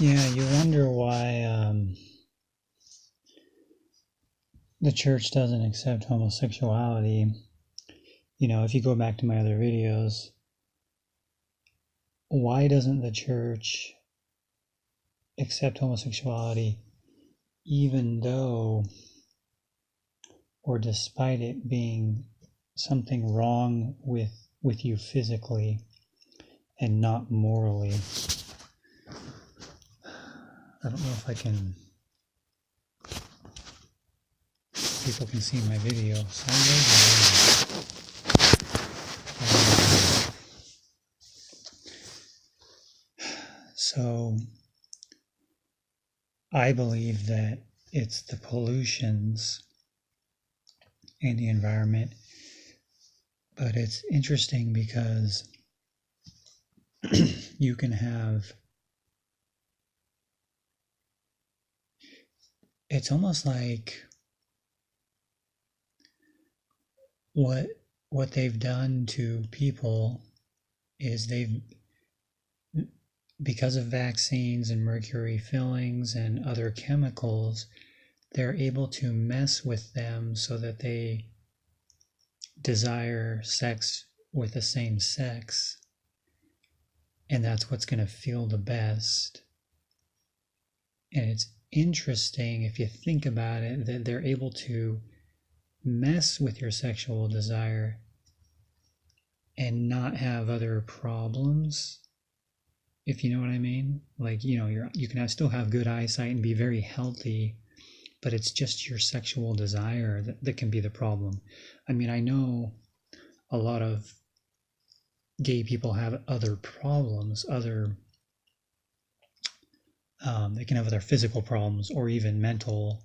Yeah, you wonder why the church doesn't accept homosexuality. If you go back to my other videos, why doesn't the church accept homosexuality even though, or despite it being something wrong with you physically and not morally? I don't know if people can see my video sideways. So I believe that it's the pollutions in the environment, but it's interesting because you can have, it's almost like what they've done to people is because of vaccines and mercury fillings and other chemicals, they're able to mess with them so that they desire sex with the same sex, and that's what's going to feel the best. And it's interesting if you think about it that they're able to mess with your sexual desire and not have other problems, if you know what I mean. Like, you can still have good eyesight and be very healthy, but it's just your sexual desire that can be the problem. I mean, I know a lot of gay people have other problems, they can have other physical problems or even mental,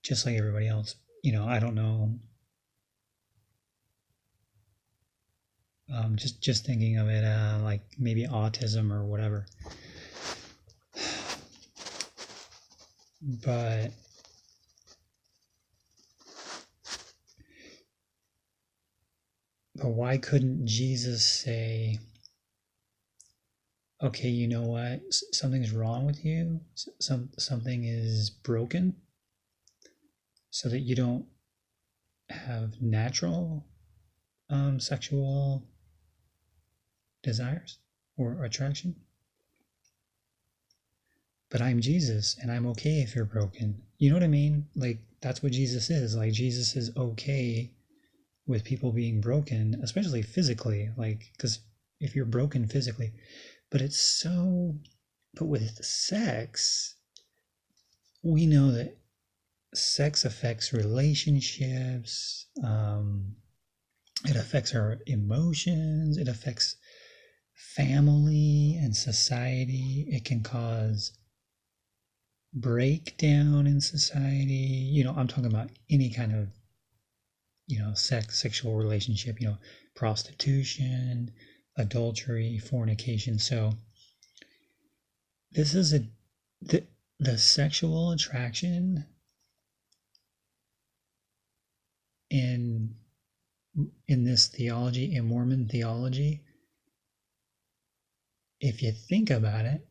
just like everybody else. I don't know. Just thinking of it like maybe autism or whatever. But why couldn't Jesus say, okay, you know what? Something's wrong with you. Something is broken, so that you don't have natural sexual desires or attraction. But I'm Jesus, and I'm okay if you're broken. You know what I mean? Like, that's what Jesus is. Like, Jesus is okay with people being broken, especially physically. Like, because if you're broken physically, but with sex, we know that sex affects relationships. It affects our emotions. It affects family and society. It can cause breakdown in society. I'm talking about any kind of, sexual relationship, prostitution, adultery, fornication. So this is the sexual attraction in this theology, in Mormon theology. If you think about it,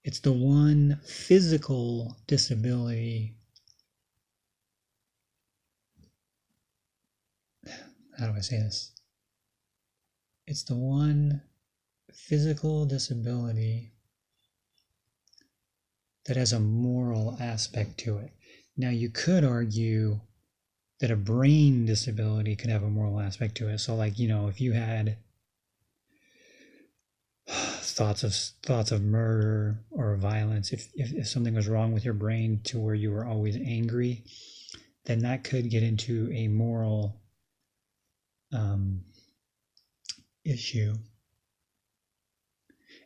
it's the one physical disability. How do I say this? It's the one physical disability that has a moral aspect to it. Now, you could argue that a brain disability could have a moral aspect to it. So, like, if you had thoughts of murder or violence, if something was wrong with your brain to where you were always angry, then that could get into a moral issue.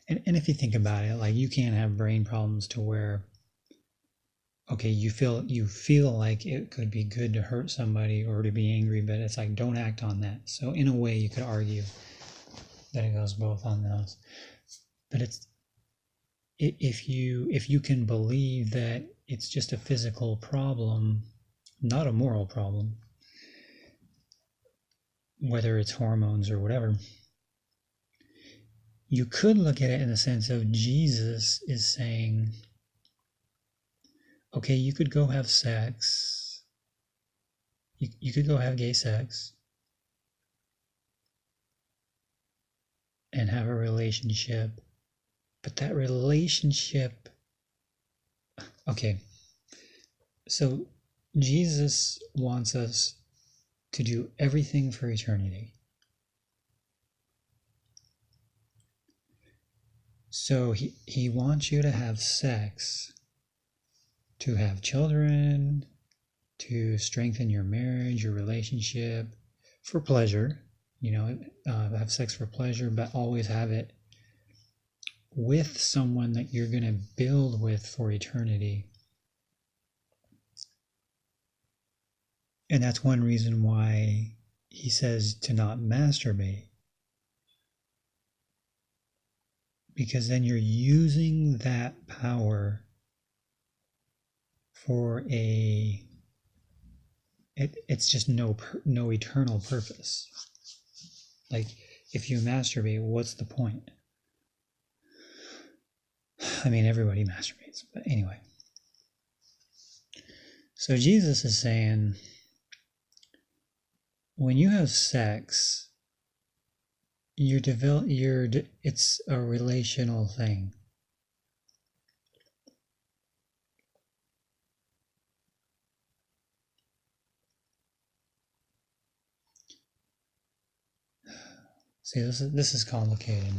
And if you think about it, like, you can't have brain problems to where, okay, you feel like it could be good to hurt somebody or to be angry, but it's like, don't act on that. So in a way, you could argue that it goes both on those. But it's, if you can believe that it's just a physical problem, not a moral problem, whether it's hormones or whatever, you could look at it in the sense of Jesus is saying, okay, you could go have sex. You could go have gay sex and have a relationship. But that relationship, okay, so Jesus wants us to do everything for eternity. So he wants you to have sex, to have children, to strengthen your marriage, your relationship, for pleasure, have sex for pleasure, but always have it with someone that you're going to build with for eternity. And that's one reason why he says to not masturbate. Because then you're using that power for it's just no eternal purpose. Like, if you masturbate, what's the point? I mean, everybody masturbates, but anyway. So Jesus is saying, when you have sex, it's a relational thing. See, this is complicated.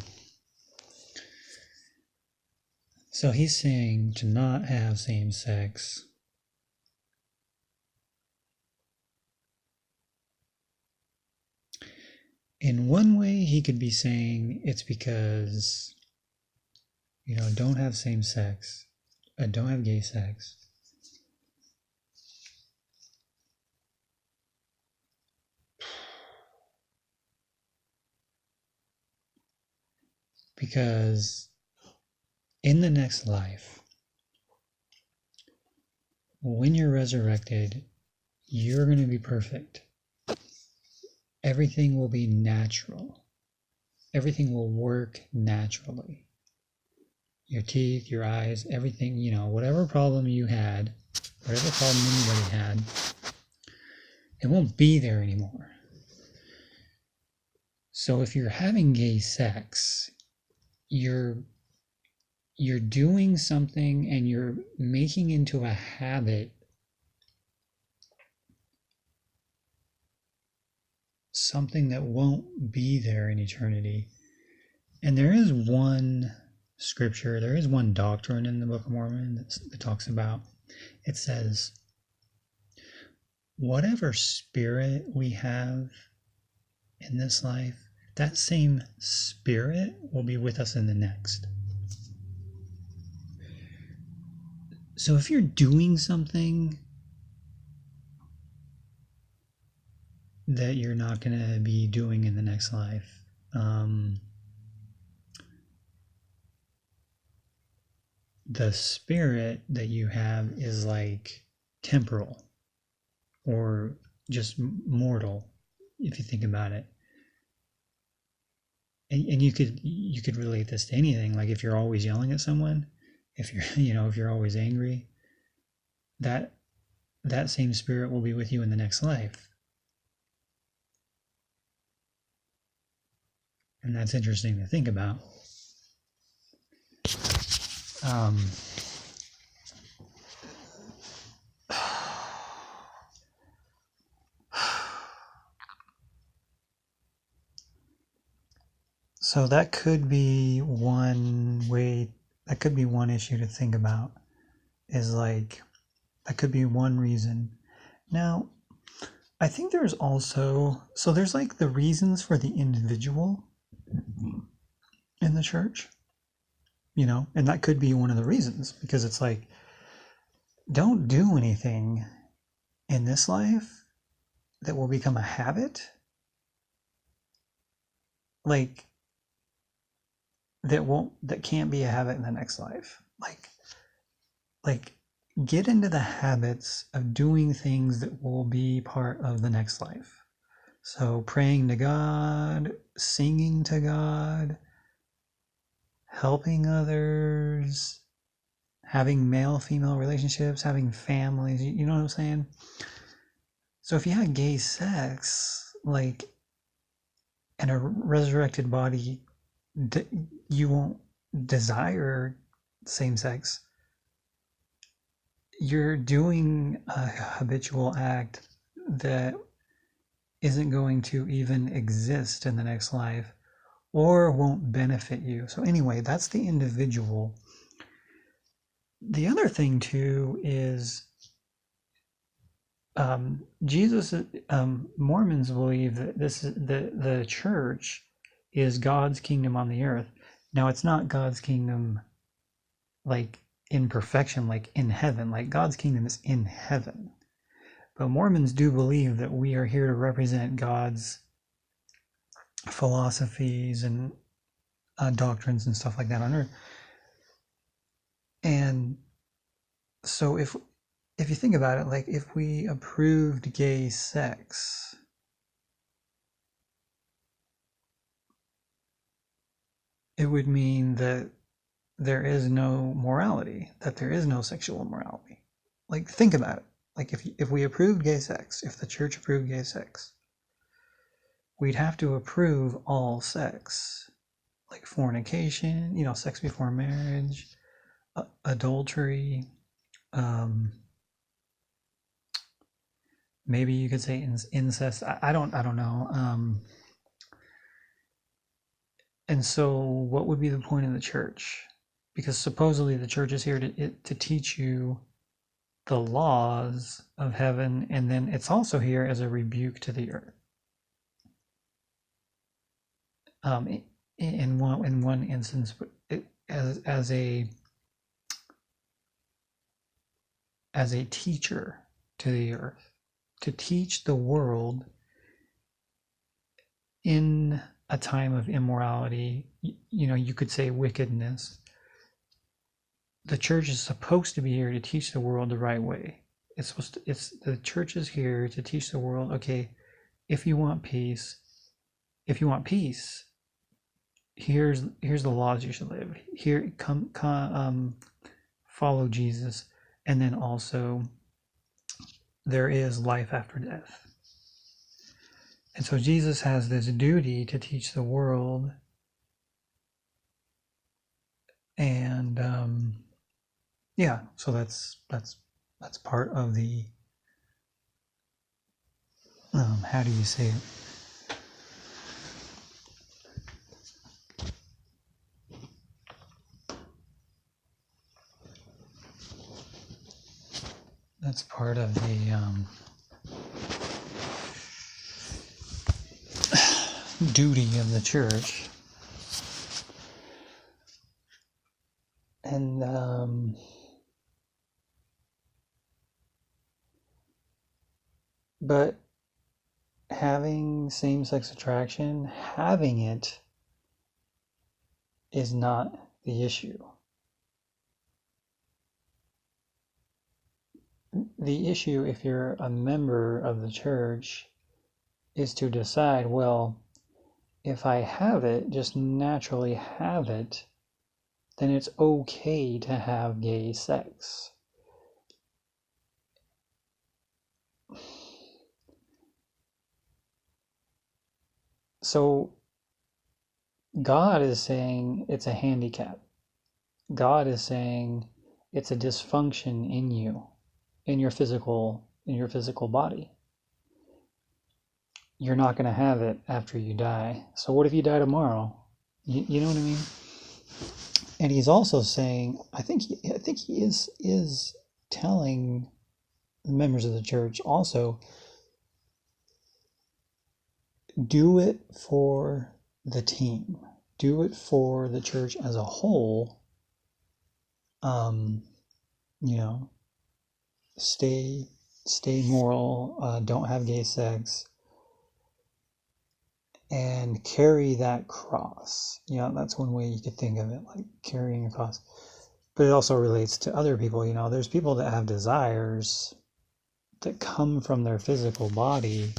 So he's saying to not have same sex. In one way, he could be saying it's because, don't have same sex, don't have gay sex. Because in the next life, when you're resurrected, you're going to be perfect. Everything will be natural. Everything will work naturally. Your teeth, your eyes, everything, whatever problem you had, whatever problem anybody had, it won't be there anymore. So if you're having gay sex, you're doing something and you're making into a habit something that won't be there in eternity. And there is one scripture, there is one doctrine in the Book of Mormon that talks about, it says, whatever spirit we have in this life, that same spirit will be with us in the next. So if you're doing something that you're not going to be doing in the next life, the spirit that you have is like temporal or just mortal, if you think about it. And you could relate this to anything. Like if you're always yelling at someone, if you're always angry, that same spirit will be with you in the next life. And that's interesting to think about. So that could be one way, that could be one issue to think about, is like, that could be one reason. Now, I think there's also, so there's like the reasons for the individual in the church, and that could be one of the reasons, because it's like, don't do anything in this life that will become a habit, like that can't be a habit in the next life. Like get into the habits of doing things that will be part of the next life. So praying to God, singing to God, helping others, having male-female relationships, having families, you know what I'm saying? So if you had gay sex, like, in a resurrected body, you won't desire same sex. You're doing a habitual act that isn't going to even exist in the next life or won't benefit you. So anyway, that's the individual. The other thing too is Jesus. Mormons believe that the church is God's kingdom on the earth. Now, it's not God's kingdom like in perfection, like in heaven. Like God's kingdom is in heaven. But Mormons do believe that we are here to represent God's philosophies and doctrines and stuff like that on earth. And so if you think about it, like if we approved gay sex, it would mean that there is no morality, that there is no sexual morality. Like, think about it. Like, if we approved gay sex, if the church approved gay sex, we'd have to approve all sex, like fornication, sex before marriage, adultery, maybe you could say incest. I don't know. And so what would be the point of the church? Because supposedly the church is here to teach you the laws of heaven, and then it's also here as a rebuke to the earth. In one instance, as a teacher to the earth, to teach the world in a time of immorality, you could say wickedness. The church is supposed to be here to teach the world the right way. The church is here to teach the world, okay, if you want peace, here's the laws you should live. Here, come follow Jesus, and then also there is life after death. And so Jesus has this duty to teach the world, and so that's part of the how do you say it? That's part of the duty of the church. And but having same-sex attraction, having it is not the issue. The issue, if you're a member of the church, is to decide, well, if I have it, just naturally have it, then it's okay to have gay sex. So God is saying it's a handicap. God is saying it's a dysfunction in you, in your physical body. You're not going to have it after you die. So what if you die tomorrow? You know what I mean? And he's also saying, I think he is telling the members of the church also, do it for the team. Do it for the church as a whole. Stay moral, don't have gay sex, and carry that cross. That's one way you could think of it, like carrying a cross. But it also relates to other people. There's people that have desires that come from their physical body